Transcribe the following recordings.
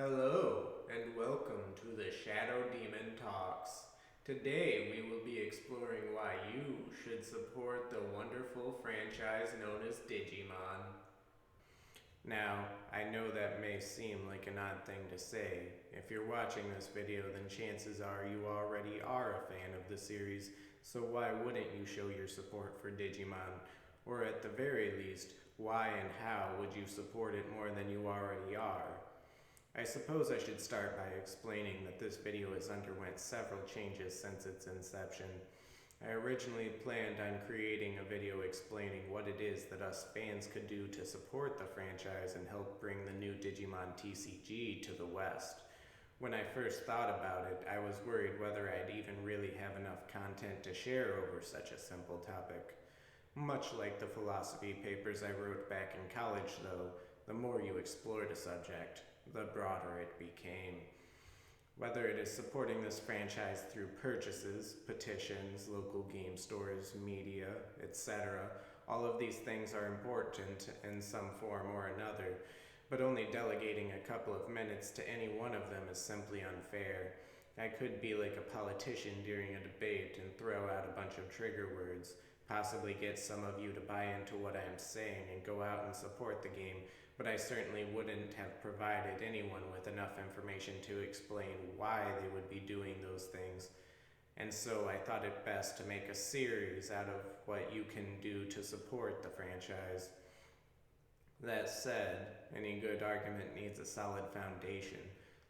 Hello, and welcome to the Shadow Demon Talks. Today we will be exploring why you should support the wonderful franchise known as Digimon. Now, I know that may seem like an odd thing to say. If you're watching this video, then chances are you already are a fan of the series, so why wouldn't you show your support for Digimon? Or at the very least, why and how would you support it more than you already are? I suppose I should start by explaining that this video has underwent several changes since its inception. I originally planned on creating a video explaining what it is that us fans could do to support the franchise and help bring the new Digimon TCG to the West. When I first thought about it, I was worried whether I'd even really have enough content to share over such a simple topic. Much like the philosophy papers I wrote back in college, though, the more you explored a subject, the broader it became. Whether it is supporting this franchise through purchases, petitions, local game stores, media, etc., all of these things are important in some form or another, but only delegating a couple of minutes to any one of them is simply unfair. I could be like a politician during a debate and throw out a bunch of trigger words, possibly get some of you to buy into what I'm saying and go out and support the game, but I certainly wouldn't have provided anyone with enough information to explain why they would be doing those things. And so I thought it best to make a series out of what you can do to support the franchise. That said, any good argument needs a solid foundation.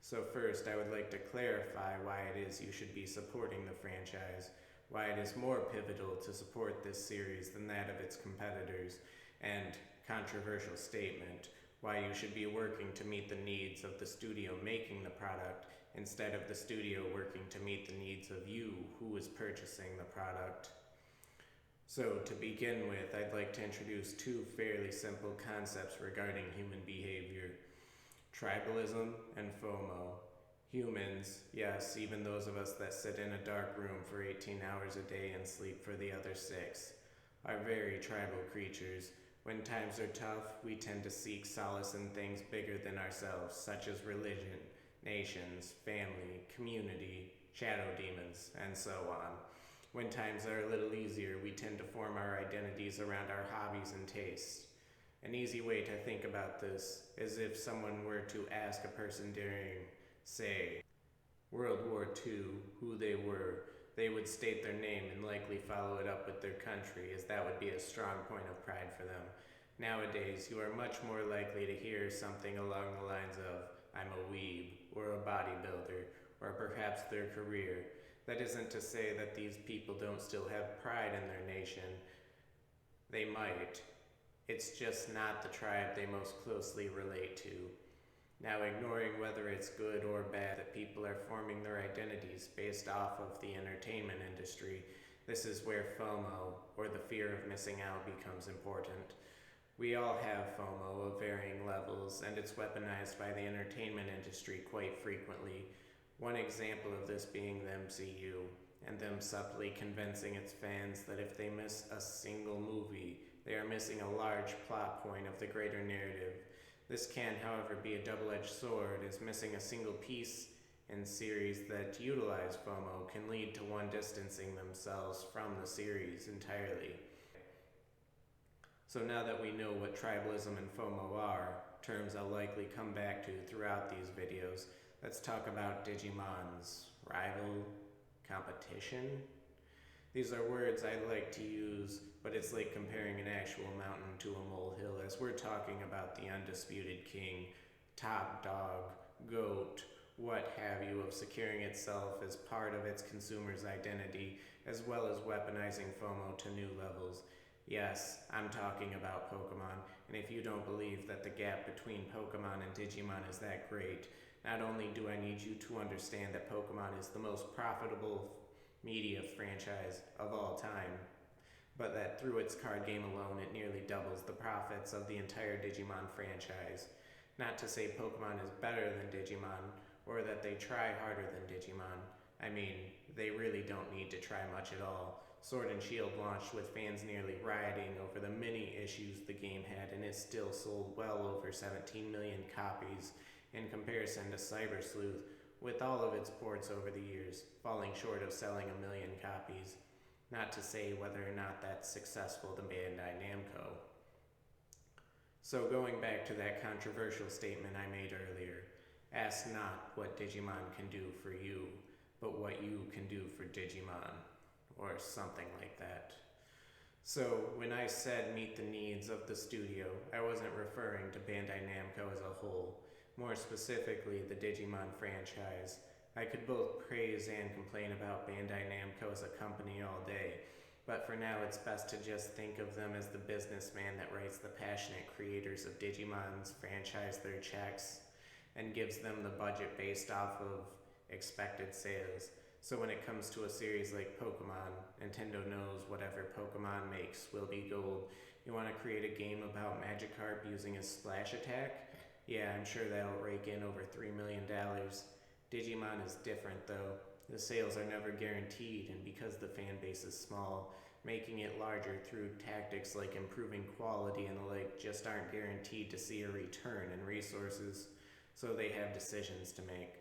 So first, I would like to clarify why it is you should be supporting the franchise, why it is more pivotal to support this series than that of its competitors, and, controversial statement, why you should be working to meet the needs of the studio making the product instead of the studio working to meet the needs of you who is purchasing the product. So to begin with, I'd like to introduce two fairly simple concepts regarding human behavior: tribalism and FOMO. Humans, yes, even those of us that sit in a dark room for 18 hours a day and sleep for the other 6, are very tribal creatures. When times are tough, we tend to seek solace in things bigger than ourselves, such as religion, nations, family, community, shadow demons, and so on. When times are a little easier, we tend to form our identities around our hobbies and tastes. An easy way to think about this is if someone were to ask a person during, say, World War II who they were, they would state their name and likely follow it up with their country, as that would be a strong point of pride for them. Nowadays, you are much more likely to hear something along the lines of, I'm a weeb, or a bodybuilder, or perhaps their career. That isn't to say that these people don't still have pride in their nation. They might. It's just not the tribe they most closely relate to. Now, ignoring whether it's good or bad that people are forming their identities based off of the entertainment industry, this is where FOMO, or the fear of missing out, becomes important. We all have FOMO of varying levels, and it's weaponized by the entertainment industry quite frequently. One example of this being the MCU, and them subtly convincing its fans that if they miss a single movie, they are missing a large plot point of the greater narrative. This can, however, be a double-edged sword, as missing a single piece in series that utilize FOMO can lead to one distancing themselves from the series entirely. So now that we know what tribalism and FOMO are, terms I'll likely come back to throughout these videos, let's talk about Digimon's rival, competition. These are words I like to use, but it's like comparing an actual mountain to a molehill, as we're talking about the undisputed king, top dog, goat, what have you, of securing itself as part of its consumer's identity, as well as weaponizing FOMO to new levels. Yes, I'm talking about Pokemon, and if you don't believe that the gap between Pokemon and Digimon is that great, not only do I need you to understand that Pokemon is the most profitable media franchise of all time, but that through its card game alone it nearly doubles the profits of the entire Digimon franchise. Not to say Pokemon is better than Digimon, or that they try harder than Digimon. I mean, they really don't need to try much at all. Sword and Shield launched with fans nearly rioting over the many issues the game had, and it still sold well over 17 million copies in comparison to Cyber Sleuth, with all of its ports over the years, falling short of selling 1 million copies. Not to say whether or not that's successful to Bandai Namco. So going back to that controversial statement I made earlier, ask not what Digimon can do for you, but what you can do for Digimon, or something like that. So when I said meet the needs of the studio, I wasn't referring to Bandai Namco as a whole, more specifically the Digimon franchise. I could both praise and complain about Bandai Namco as a company all day, but for now it's best to just think of them as the businessman that writes the passionate creators of Digimon's franchise their checks and gives them the budget based off of expected sales. So when it comes to a series like Pokemon, Nintendo knows whatever Pokemon makes will be gold. You want to create a game about Magikarp using his splash attack? Yeah, I'm sure that'll rake in over $3 million. Digimon is different though. The sales are never guaranteed, and because the fan base is small, making it larger through tactics like improving quality and the like just aren't guaranteed to see a return in resources, so they have decisions to make.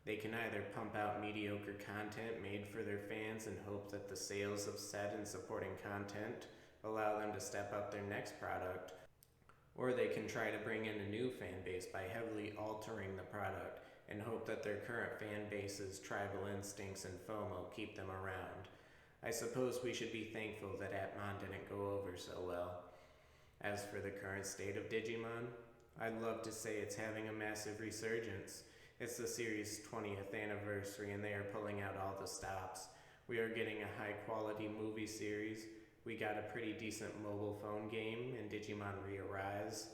They can either pump out mediocre content made for their fans and hope that the sales of said and supporting content allow them to step up their next product, or they can try to bring in a new fan base by heavily altering the product and hope that their current fan base's tribal instincts and FOMO keep them around. I suppose we should be thankful that Atmon didn't go over so well. As for the current state of Digimon, I'd love to say it's having a massive resurgence. It's the series' 20th anniversary and they are pulling out all the stops. We are getting a high quality movie series. We got a pretty decent mobile phone game in Digimon Resurgence.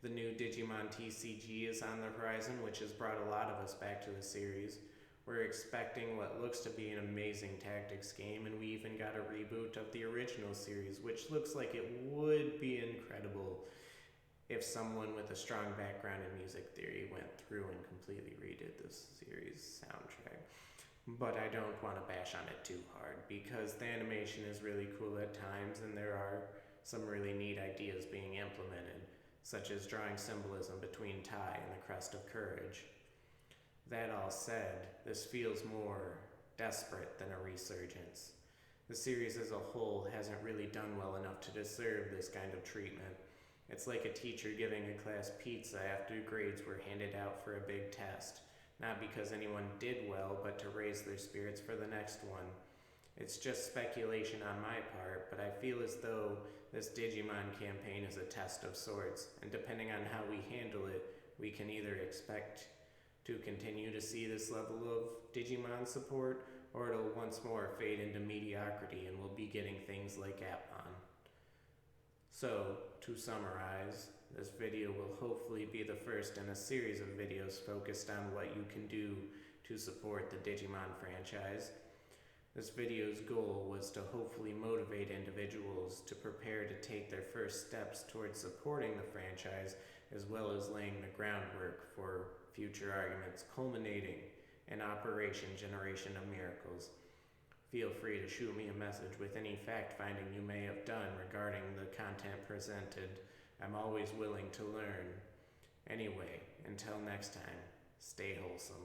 The new Digimon TCG is on the horizon, which has brought a lot of us back to the series. We're expecting what looks to be an amazing tactics game, and we even got a reboot of the original series, which looks like it would be incredible if someone with a strong background in music theory went through and completely redid this series' soundtrack. But I don't want to bash on it too hard, because the animation is really cool at times and there are some really neat ideas being implemented, such as drawing symbolism between Tai and the Crest of Courage. That all said, this feels more desperate than a resurgence. The series as a whole hasn't really done well enough to deserve this kind of treatment. It's like a teacher giving a class pizza after grades were handed out for a big test, not because anyone did well, but to raise their spirits for the next one. It's just speculation on my part, but I feel as though this Digimon campaign is a test of sorts, and depending on how we handle it, we can either expect to continue to see this level of Digimon support, or it'll once more fade into mediocrity and we'll be getting things like Appmon. So, to summarize, this video will hopefully be the first in a series of videos focused on what you can do to support the Digimon franchise. This video's goal was to hopefully motivate individuals to prepare to take their first steps towards supporting the franchise, as well as laying the groundwork for future arguments culminating in Operation Generation of Miracles. Feel free to shoot me a message with any fact-finding you may have done regarding the content presented. I'm always willing to learn. Anyway, until next time, stay wholesome.